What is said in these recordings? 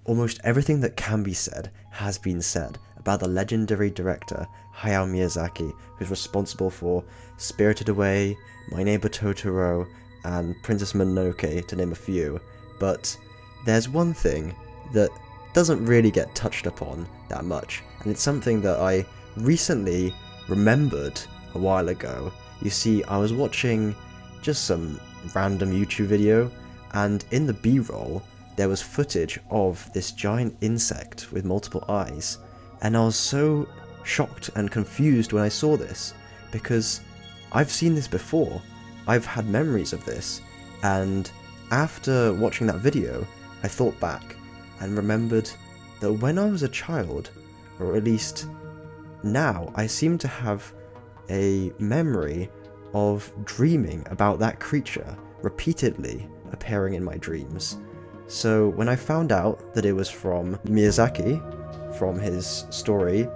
Almost everything that can be said has been said about the legendary director Hayao Miyazaki, who's responsible for Spirited Away, My Neighbor Totoro, and Princess Mononoke, to name a few. But there's one thing that doesn't really get touched upon that much, and it's something that I recently remembered a while ago. You see, I was watching just some random YouTube video, and in the B-roll there was footage of this giant insect with multiple eyes, and I was so shocked and confused when I saw this, because I've seen this before. I've had memories of this, and after watching that video, I thought back and remembered that when I was a child, or at least now, I seem to have a memory of dreaming about that creature repeatedly appearing in my dreams. So when I found out that it was from Miyazaki, from his story,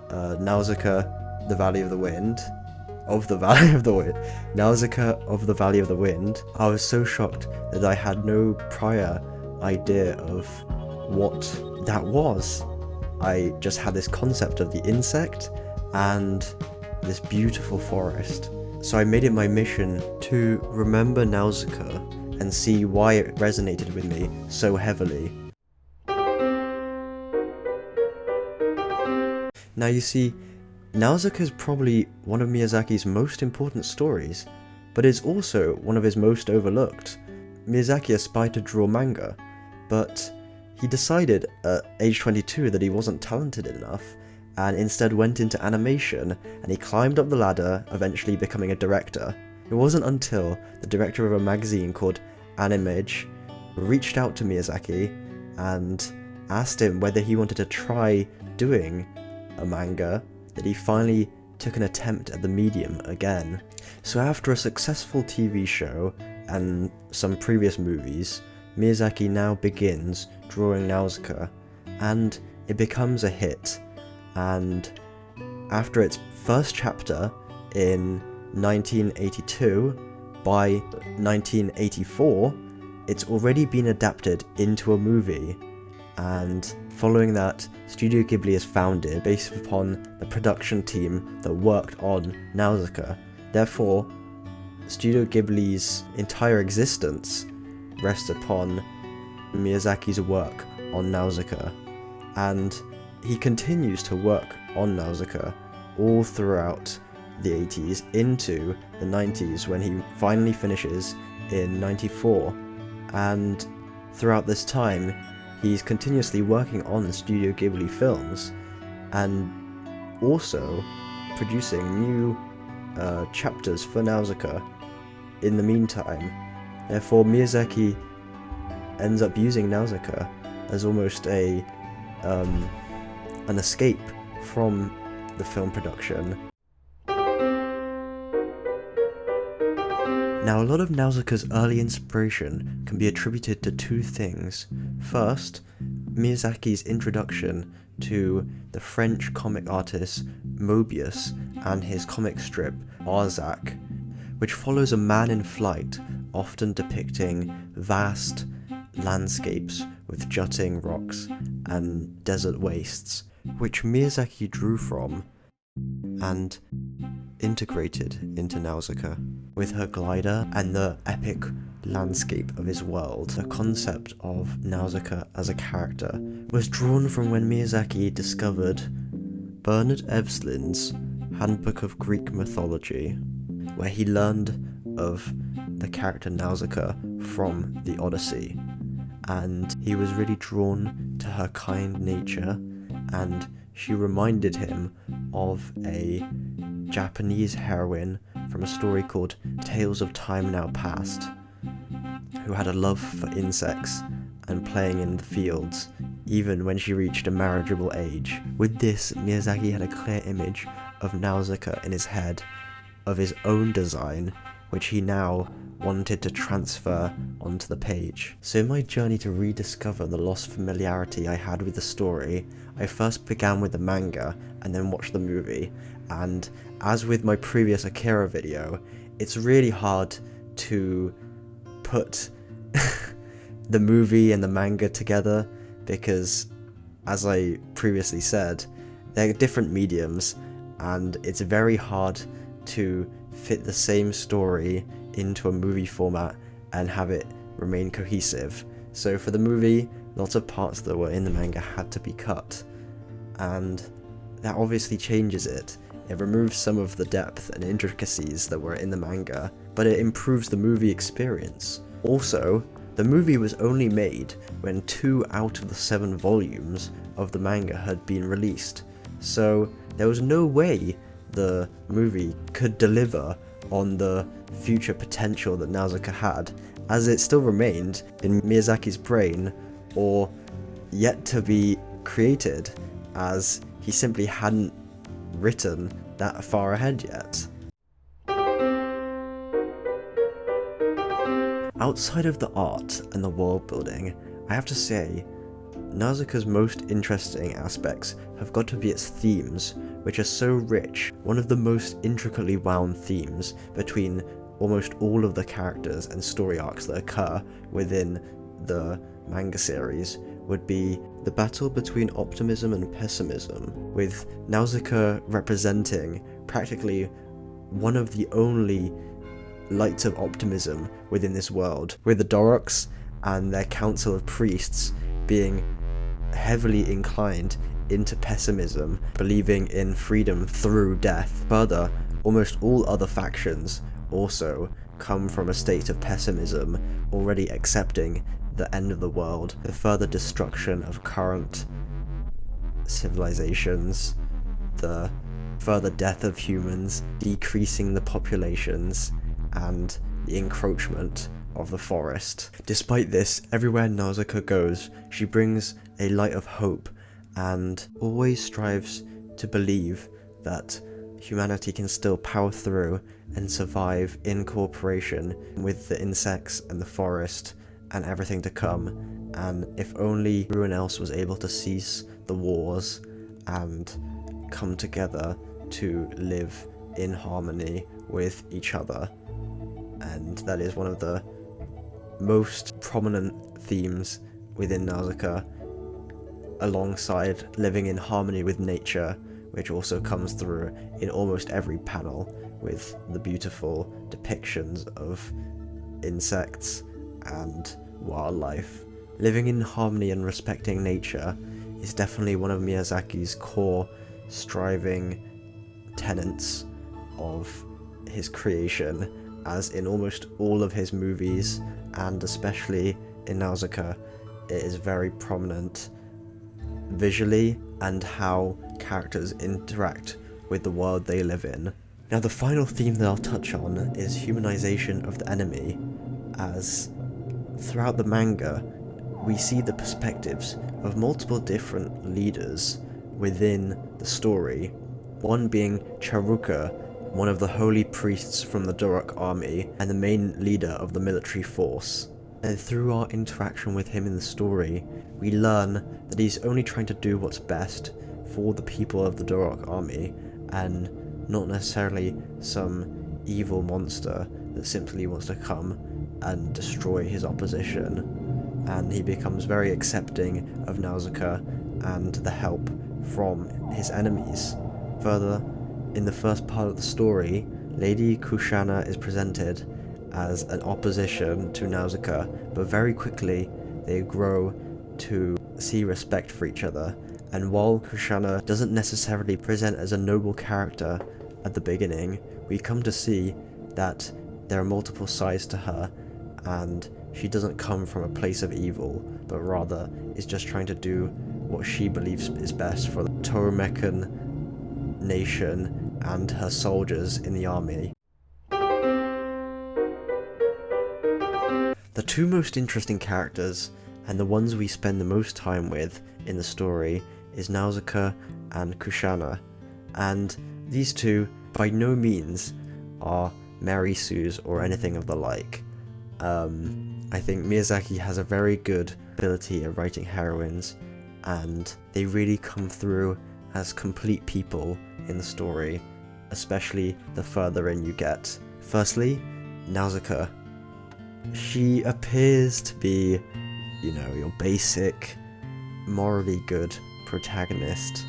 Nausicaä, the Valley of the Wind, Nausicaä of the Valley of the Wind, I was so shocked that I had no prior idea of what that was. I just had this concept of the insect and this beautiful forest. So I made it my mission to remember Nausicaä and see why it resonated with me so heavily. Now you see, Nausicaä is probably one of Miyazaki's most important stories, but it's also one of his most overlooked. Miyazaki aspired to draw manga, but he decided at age 22 that he wasn't talented enough, and instead went into animation, and he climbed up the ladder, eventually becoming a director. It wasn't until the director of a magazine called Animage reached out to Miyazaki and asked him whether he wanted to try doing a manga that he finally took an attempt at the medium again. So after a successful TV show and some previous movies, Miyazaki now begins drawing Nausicaä, and it becomes a hit. And after its first chapter in 1982, by 1984, it's already been adapted into a movie, and following that, Studio Ghibli is founded based upon the production team that worked on Nausicaä. Therefore, Studio Ghibli's entire existence rests upon Miyazaki's work on Nausicaä, and he continues to work on Nausicaä all throughout the 80s into the 90s, when he finally finishes in 94, and throughout this time he's continuously working on Studio Ghibli films and also producing new chapters for Nausicaä in the meantime. Therefore, Miyazaki ends up using Nausicaä as almost an escape from the film production. Now, a lot of Nausicaa's early inspiration can be attributed to two things. First, Miyazaki's introduction to the French comic artist Moebius and his comic strip Arzac, which follows a man in flight, often depicting vast landscapes with jutting rocks and desert wastes, which Miyazaki drew from and integrated into Nausicaä. With her glider and the epic landscape of his world, the concept of Nausicaä as a character was drawn from when Miyazaki discovered Bernard Evslin's Handbook of Greek Mythology, where he learned of the character Nausicaä from the Odyssey, and he was really drawn to her kind nature, and she reminded him of a Japanese heroine from a story called Tales of Time Now Past, who had a love for insects and playing in the fields, even when she reached a marriageable age. With this, Miyazaki had a clear image of Nausicaä in his head, of his own design, which he now wanted to transfer onto the page. So in my journey to rediscover the lost familiarity I had with the story, I first began with the manga and then watched the movie, and as with my previous Akira video, it's really hard to put the movie and the manga together, because, as I previously said, they're different mediums, and it's very hard to fit the same story into a movie format and have it remain cohesive. So for the movie, lots of parts that were in the manga had to be cut, and that obviously changes it. It removes some of the depth and intricacies that were in the manga, but it improves the movie experience. Also, the movie was only made when 2 out of the 7 volumes of the manga had been released, so there was no way the movie could deliver on the future potential that Nausicaä had, as it still remained in Miyazaki's brain, or yet to be created, as he simply hadn't written that far ahead yet. Outside of the art and the world building, I have to say, Nausicaä's most interesting aspects have got to be its themes, which are so rich. One of the most intricately wound themes between almost all of the characters and story arcs that occur within the manga series would be the battle between optimism and pessimism, with Nausicaä representing practically one of the only lights of optimism within this world, with the Doroks and their council of priests being heavily inclined into pessimism, believing in freedom through death. Further, almost all other factions also come from a state of pessimism, already accepting the end of the world, the further destruction of current civilizations, the further death of humans, decreasing the populations, and the encroachment of the forest. Despite this, everywhere Nausicaä goes, she brings a light of hope and always strives to believe that humanity can still power through and survive in cooperation with the insects and the forest and everything to come, and if only everyone else was able to cease the wars and come together to live in harmony with each other. And that is one of the most prominent themes within Nausicaä, alongside living in harmony with nature, which also comes through in almost every panel with the beautiful depictions of insects and wildlife. Living in harmony and respecting nature is definitely one of Miyazaki's core striving tenets of his creation, as in almost all of his movies, and especially in Nausicaä, it is very prominent visually and how characters interact with the world they live in. Now, the final theme that I'll touch on is humanization of the enemy, as throughout the manga we see the perspectives of multiple different leaders within the story, one being Charuka, one of the holy priests from the Dorok army and the main leader of the military force. And through our interaction with him in the story, we learn that he's only trying to do what's best for the people of the Dorok army, and not necessarily some evil monster that simply wants to come and destroy his opposition. And he becomes very accepting of Nausicaä and the help from his enemies. Further, in the first part of the story, Lady Kushana is presented as an opposition to Nausicaä, but very quickly they grow to see respect for each other. And while Kushana doesn't necessarily present as a noble character at the beginning, we come to see that there are multiple sides to her, and she doesn't come from a place of evil, but rather is just trying to do what she believes is best for the Toromecan nation and her soldiers in the army. The two most interesting characters, and the ones we spend the most time with in the story, is Nausicaä and Kushana, and these two by no means are Mary Sues or anything of the like. I think Miyazaki has a very good ability at writing heroines, and they really come through as complete people in the story, especially the further in you get. Firstly, Nausicaä. She appears to be, your basic morally good protagonist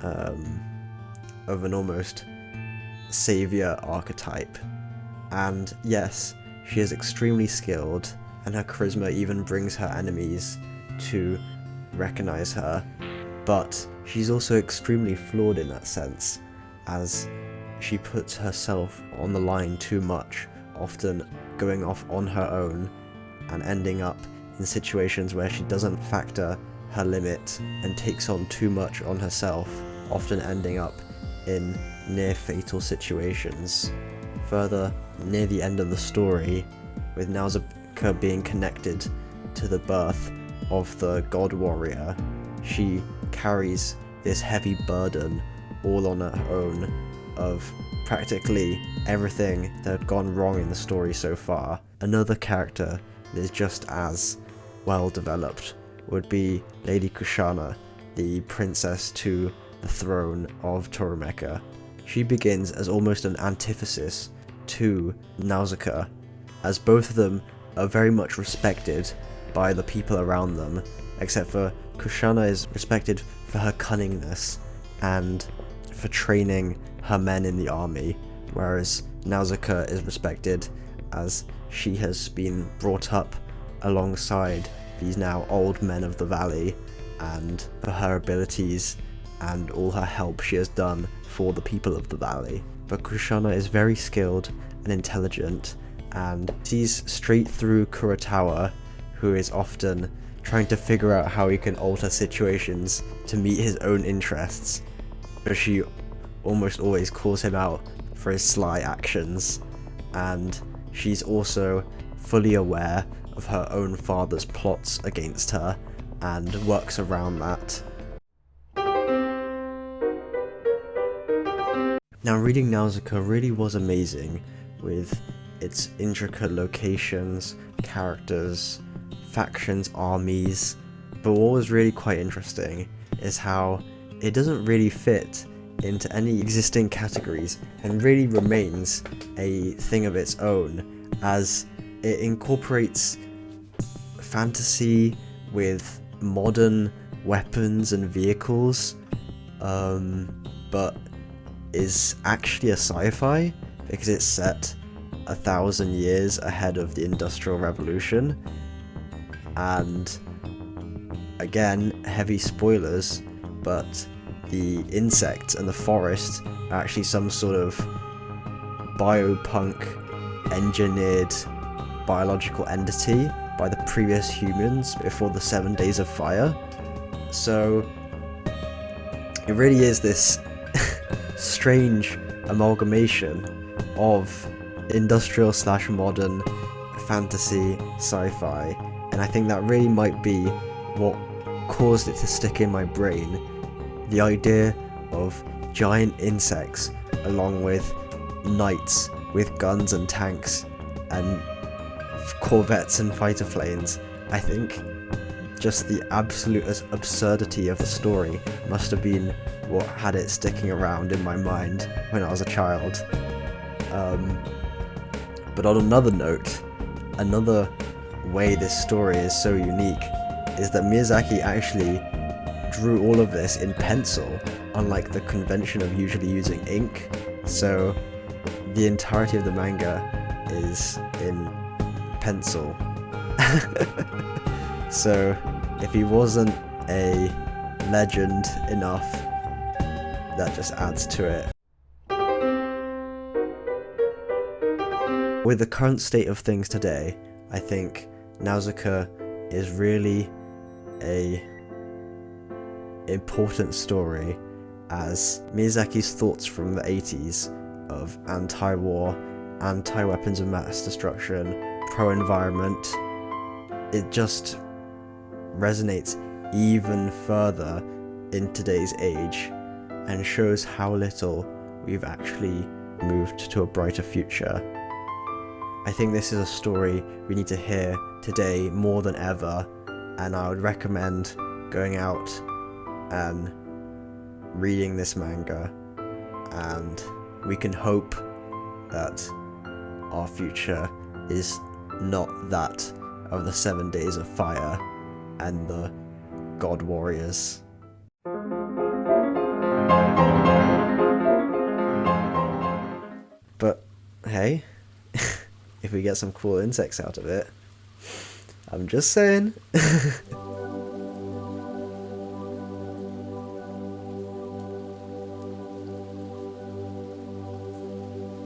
of an almost savior archetype. And yes, she is extremely skilled, and her charisma even brings her enemies to recognize her, but she's also extremely flawed in that sense, as she puts herself on the line too much, often going off on her own and ending up in situations where she doesn't factor her limit and takes on too much on herself, often ending up in near fatal situations. Further, near the end of the story, with Nausicaä being connected to the birth of the god warrior, she carries this heavy burden all on her own of practically everything that had gone wrong in the story so far. Another character that is just as well developed would be Lady Kushana, the princess to the throne of Toromeka. She begins as almost an antithesis to Nausicaä, as both of them are very much respected by the people around them, except for Kushana is respected for her cunningness and for training her men in the army, whereas Nausicaä is respected as she has been brought up alongside these now old men of the valley, and for her abilities and all her help she has done for the people of the valley. But Kushana is very skilled and intelligent, and sees straight through Kurotawa, who is often trying to figure out how he can alter situations to meet his own interests, but she almost always calls him out for his sly actions, and she's also fully aware of her own father's plots against her and works around that. Now, reading Nausicaä really was amazing, with its intricate locations, characters, factions, armies, but what was really quite interesting is how it doesn't really fit into any existing categories and really remains a thing of its own, as it incorporates fantasy with modern weapons and vehicles, but is actually a sci-fi because it's set 1,000 years ahead of the Industrial Revolution. And again, heavy spoilers, but the insects and the forest are actually some sort of biopunk engineered biological entity by the previous humans before the 7 Days of Fire. So it really is this strange amalgamation of industrial / modern fantasy sci-fi, and I think that really might be what caused it to stick in my brain. The idea of giant insects along with knights with guns and tanks and corvettes and fighter planes. I think just the absolute absurdity of the story must have been what had it sticking around in my mind when I was a child. But on another note, another way this story is so unique is that Miyazaki actually drew all of this in pencil, unlike the convention of usually using ink. So the entirety of the manga is in pencil. So if he wasn't a legend enough, that just adds to it. With the current state of things today, I think Nausicaä is really a important story, as Miyazaki's thoughts from the 80s of anti-war, anti-weapons of mass destruction, pro-environment, it just resonates even further in today's age and shows how little we've actually moved to a brighter future. I think this is a story we need to hear today more than ever, and I would recommend going out and reading this manga, and we can hope that our future is not that of the 7 Days of Fire and the god warriors. But hey, if we get some cool insects out of it, I'm just saying.